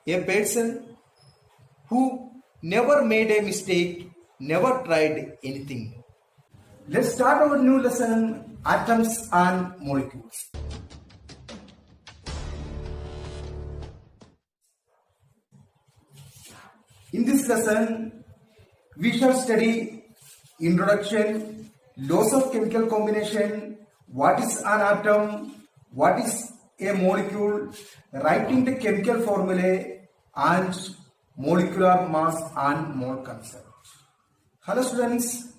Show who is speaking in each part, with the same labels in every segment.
Speaker 1: A person who never made a mistake, never tried anything. Let's start our new lesson, atoms and molecules. In this lesson, we shall study introduction, laws of chemical combination, what is an atom, what is a molecule, writing the chemical formulae, and molecular mass and mole concept. Hello students,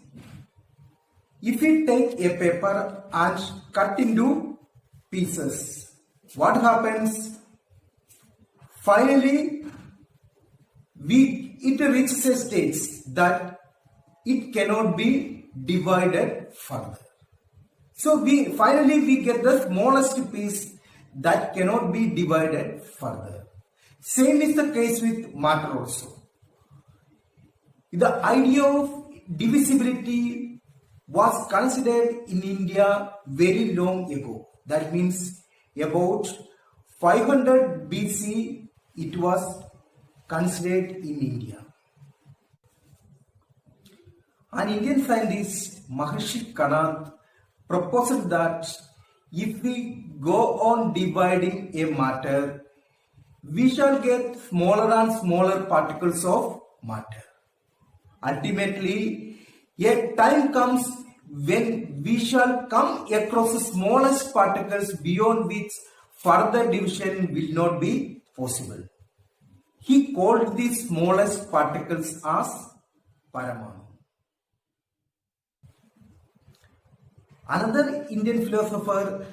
Speaker 1: if we take a paper and cut into pieces, what happens? Finally, it reaches a stage that it cannot be divided further. So finally we get the smallest piece that cannot be divided further. Same is the case with matter also. The idea of divisibility was considered in India very long ago. That means about 500 BC it was considered in India. An Indian scientist, Maharishi Kanath, proposed that if we go on dividing a matter, we shall get smaller and smaller particles of matter. Ultimately, a time comes when we shall come across the smallest particles beyond which further division will not be possible. He called these smallest particles as Paramanu. Another Indian philosopher,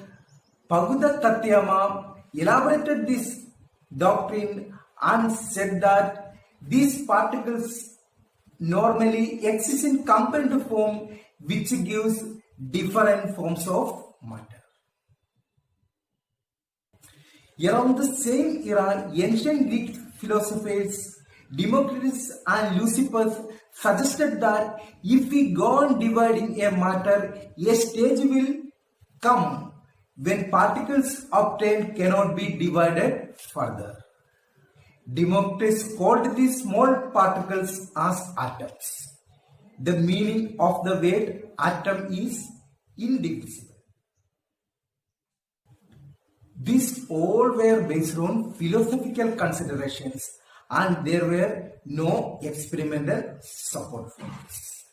Speaker 1: Paguda Tatyama, elaborated this doctrine and said that these particles normally exist in compound form, which gives different forms of matter. Around the same era, ancient Greek philosophers Democritus and Leucippus suggested that if we go on dividing a matter, a stage will come when particles obtained cannot be divided further. Democritus called these small particles as atoms. The meaning of the word atom is indivisible. These all were based on philosophical considerations and there were no experimental support for this.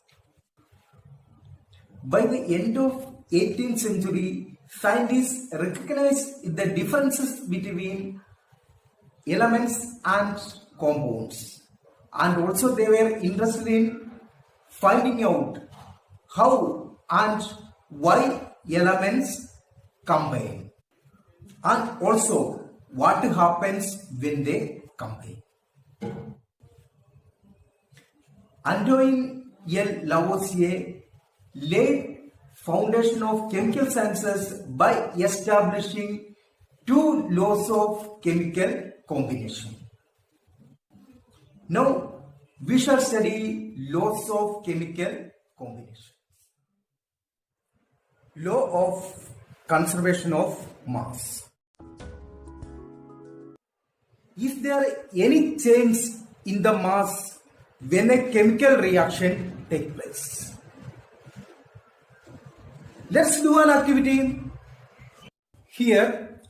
Speaker 1: By the end of 18th century, scientists recognized the differences between elements and compounds, and also they were interested in finding out how and why elements combine, and also what happens when they combine. Antoine L. Lavoisier laid foundation of chemical sciences by establishing two laws of chemical combination. Now we shall study laws of chemical combination. Law of conservation of mass. Is there any change in the mass when a chemical reaction takes place? Let's do an activity. Here,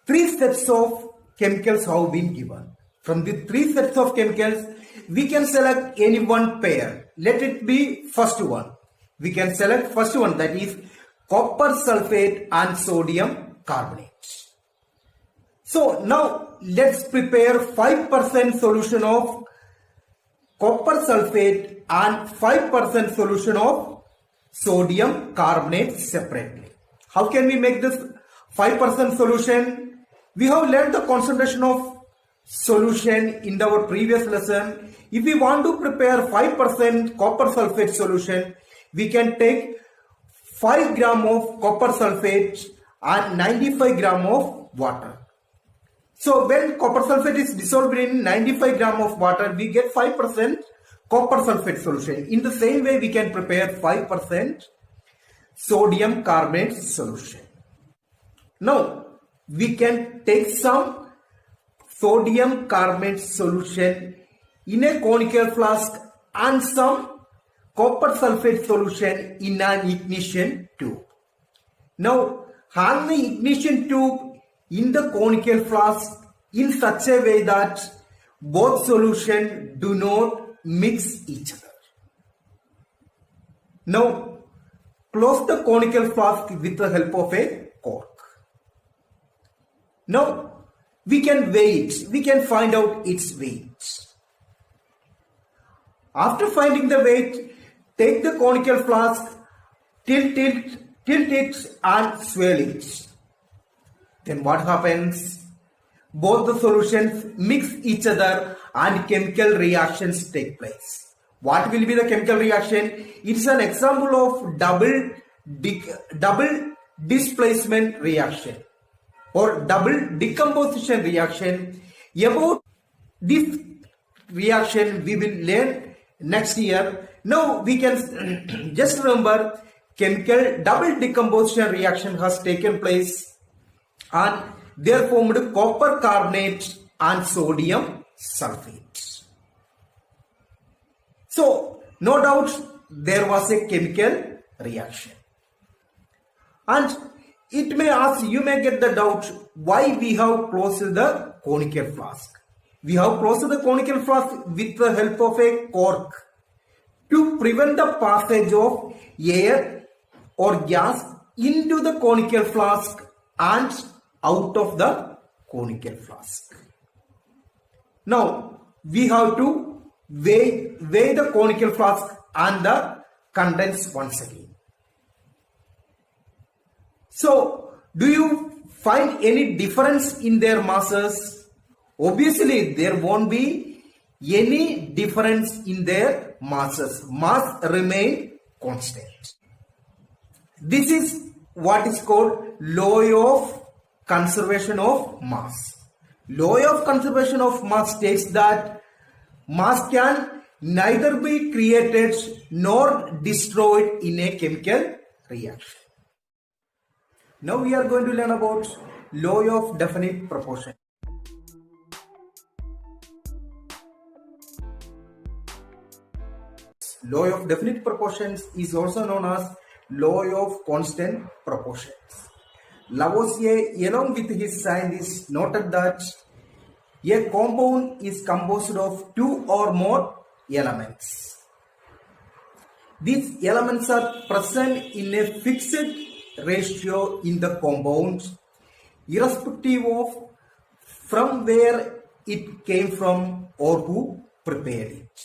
Speaker 1: 3 sets of chemicals have been given. From the 3 sets of chemicals, we can select any one pair. Let it be first one. We can select first one, that is copper sulfate and sodium carbonate. So now let's prepare 5% solution of copper sulfate and 5% solution of sodium carbonate separately. How can we make this 5% solution? We have learned the concentration of solution in our previous lesson. If we want to prepare 5% copper sulfate solution, we can take 5 gram of copper sulfate and 95 gram of water. So when copper sulfate is dissolved in 95 gram of water, we get 5% copper sulfate solution. In the same way, we can prepare 5% sodium carbonate solution. Now we can take some sodium carbonate solution in a conical flask and some copper sulfate solution in an ignition tube. Now, hang the ignition tube in the conical flask in such a way that both solutions do not mix each other. Now, close the conical flask with the help of a cork. Now, we can weigh it. We can find out its weight. After finding the weight, take the conical flask, tilt it and swirl it. Then what happens? Both the solutions mix each other and chemical reactions take place. What will be the chemical reaction? It is an example of double displacement reaction or double decomposition reaction. About this reaction we will learn next year. Now we can just remember chemical double decomposition reaction has taken place and they formed copper carbonate and sodium sulfate. So no doubt there was a chemical reaction. And it may ask, you may get the doubt why we have closed the conical flask. We have closed the conical flask with the help of a cork to prevent the passage of air or gas into the conical flask and out of the conical flask. Now we have to weigh the conical flask and the contents once again. So do you find any difference in their masses? Obviously there won't be any difference in their masses. Mass remain constant. This is what is called law of conservation of mass. Law of conservation of mass states that mass can neither be created nor destroyed in a chemical reaction. Now we are going to learn about law of definite proportion. Law of definite proportions is also known as law of constant proportions. Lavoisier, along with his scientists, noted that a compound is composed of two or more elements. These elements are present in a fixed ratio in the compound, irrespective of from where it came from or who prepared it.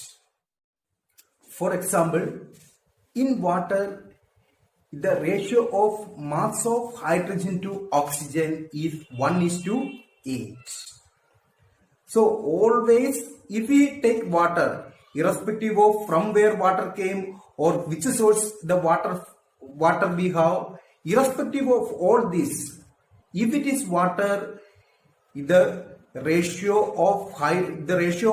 Speaker 1: For example, in water, the ratio of mass of hydrogen to oxygen is 1:8. So always if we take water, irrespective of from where water came or which source the water we have, irrespective of all this, if it is water, the ratio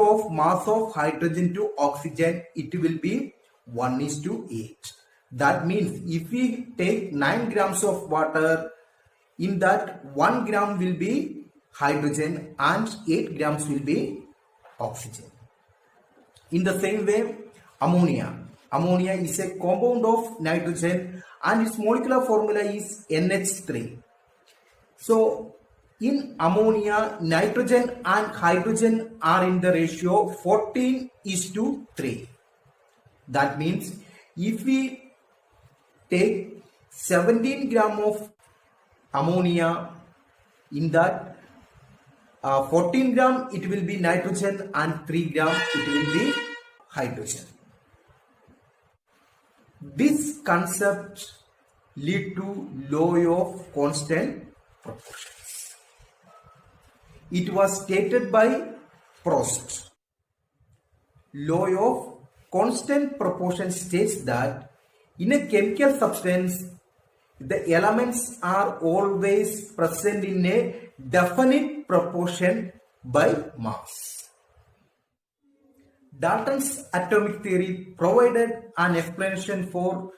Speaker 1: of mass of hydrogen to oxygen, it will be 1:8. That means if we take 9 grams of water, in that 1 gram will be hydrogen and 8 grams will be oxygen. In the same way, ammonia. Ammonia is a compound of nitrogen and its molecular formula is NH3. So in ammonia, nitrogen and hydrogen are in the ratio 14:3. That means if we take 17 gram of ammonia, in that 14 gram it will be nitrogen and 3 gram it will be hydrogen. This concept lead to law of constant proportions. It was stated by Proust. Law of constant proportion states that in a chemical substance, the elements are always present in a definite proportion by mass. Dalton's atomic theory provided an explanation for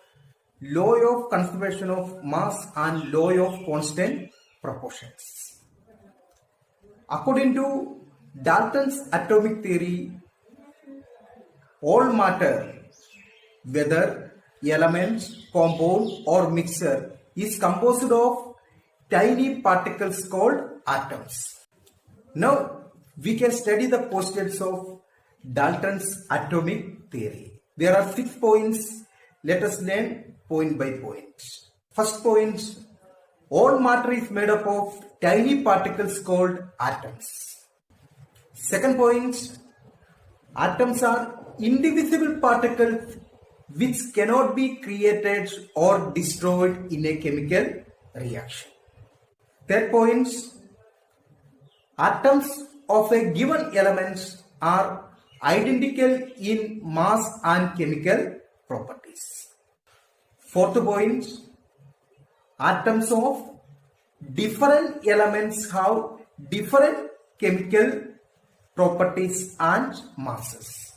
Speaker 1: law of conservation of mass and law of constant proportions. According to Dalton's atomic theory, all matter, whether element, compound or mixture, is composed of tiny particles called atoms. Now we can study the postulates of Dalton's atomic theory. There are 6 points. Let us learn point by point. First point, all matter is made up of tiny particles called atoms. Second point, atoms are indivisible particles which cannot be created or destroyed in a chemical reaction. Third point, atoms of a given element are identical in mass and chemical properties. Fourth point, atoms of different elements have different chemical properties and masses.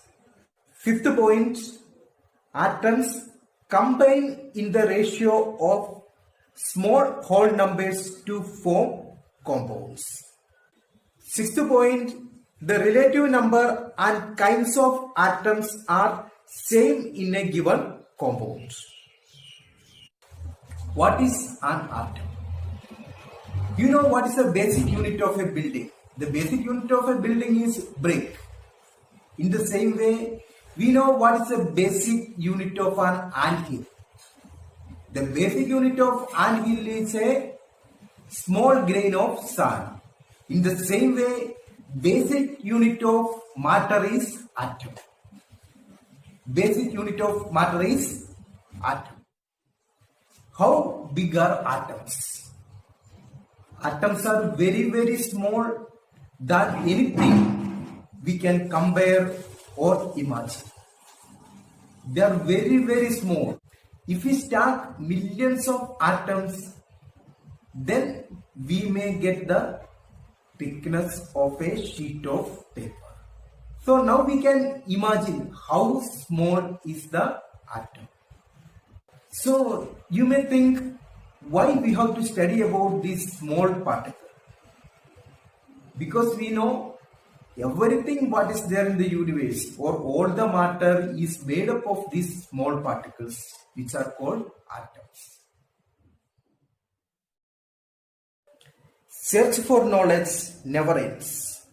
Speaker 1: Fifth point, atoms combine in the ratio of small whole numbers to form compounds. Sixth point, the relative number and kinds of atoms are same in a given compound. What is an atom? You know what is the basic unit of a building? The basic unit of a building is brick. In the same way, we know what is the basic unit of an anthill. The basic unit of anthill is a small grain of sand. In the same way, basic unit of matter is atom. Basic unit of matter is atom. How big are atoms? Atoms are very, very small than anything we can compare or imagine. They are very, very small. If we stack millions of atoms, then we may get the thickness of a sheet of paper. So now we can imagine how small is the atom. So you may think, why we have to study about this small particle? Because we know everything what is there in the universe or all the matter is made up of these small particles which are called atoms. Search for knowledge never ends.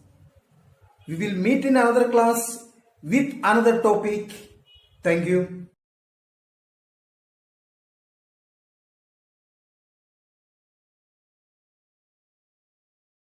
Speaker 1: We will meet in another class with another topic. Thank you.